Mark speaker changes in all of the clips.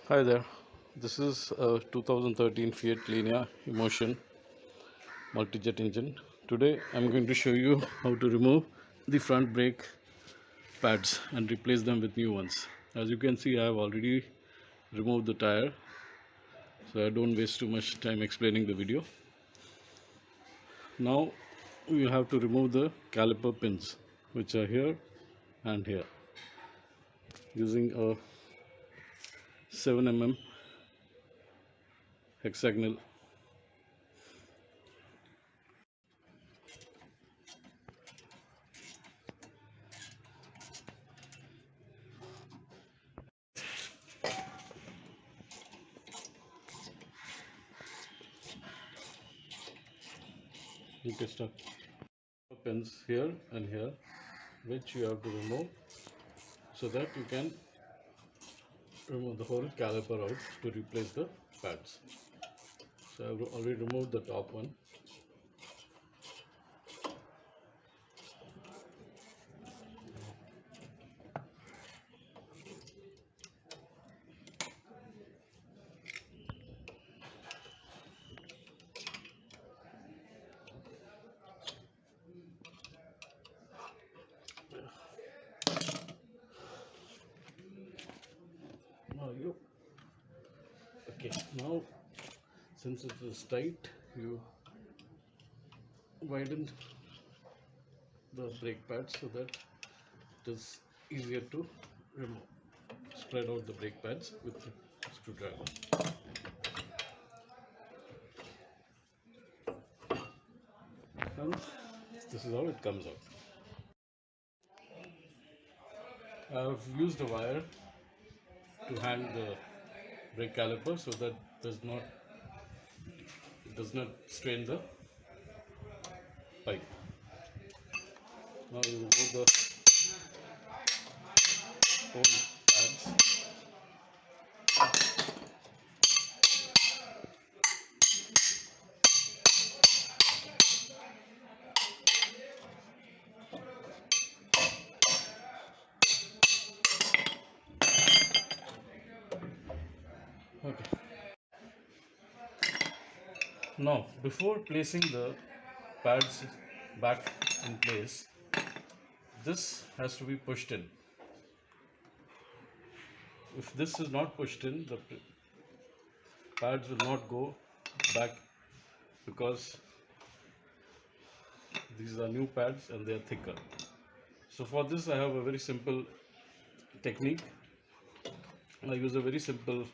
Speaker 1: Hi there, this is a 2013 Fiat Linea Emotion multijet engine. Today I'm going to show you how to remove the front brake pads and replace them with new ones. As you can see, I have already removed the tire, so I don't waste too much time explaining the video. Now you have to remove the caliper pins, which are here and here, using a 7 mm hexagonal. You can start pins here and here, which you have to remove so that you can remove the whole caliper out to replace the pads. So I've already removed the top one. Now you okay. Now since it is tight, you widen the brake pads so that it is easier to remove. Spread out the brake pads with the screwdriver. And this is how it comes out. I've used a wire to hang the brake caliper so that it does not strain the pipe. Now you remove the whole pads. Okay. Now, before placing the pads back in place, this has to be pushed in. If this is not pushed in, the pads will not go back because these are new pads and they are thicker. So for this I have a very simple technique. I use a very simple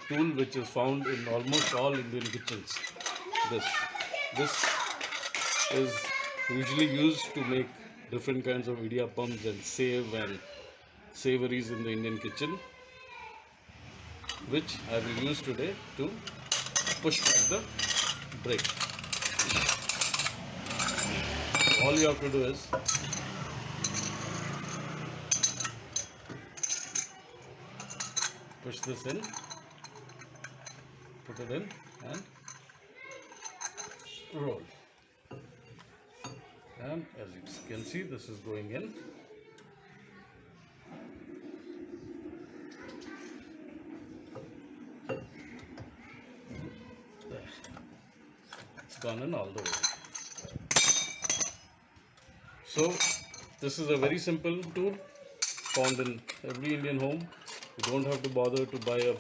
Speaker 1: tool which is found in almost all Indian kitchens. This this is usually used to make different kinds of idiyappams and save and savories in the Indian kitchen, which I will use today to push back the brake. All you have to do is push this in, put it in, and roll. And as you can see, this is going in. It's gone in all the way. So this is a very simple tool found in every Indian home. You don't have to bother to buy a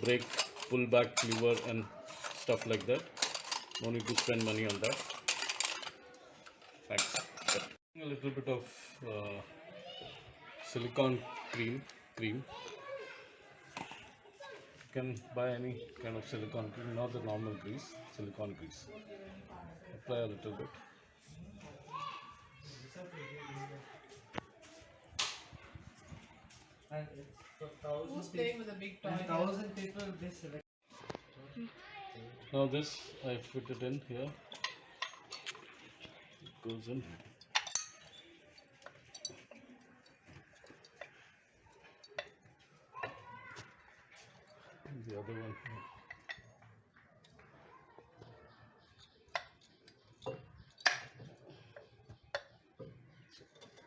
Speaker 1: brake pull back lever and stuff like that. No need to spend money on that. Thanks. A little bit of silicone cream. You can buy any kind of silicone cream, not the normal grease, silicone grease. Apply a little bit.
Speaker 2: And who's playing with a big toy? And 1,000 people this select.
Speaker 1: Now this I fit it in here. It goes in. And the other one here.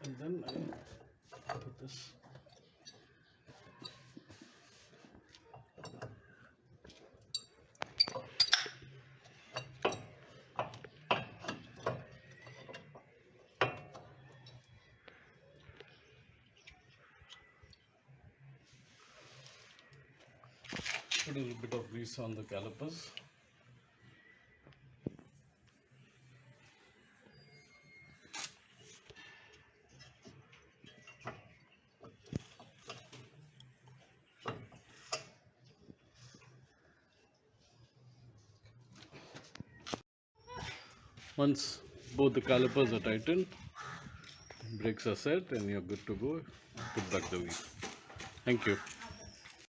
Speaker 1: And then I put this Put a little bit of grease on the calipers. Once both the calipers are tightened, brakes are set, and you're good to go. Put back the wheel. Thank you.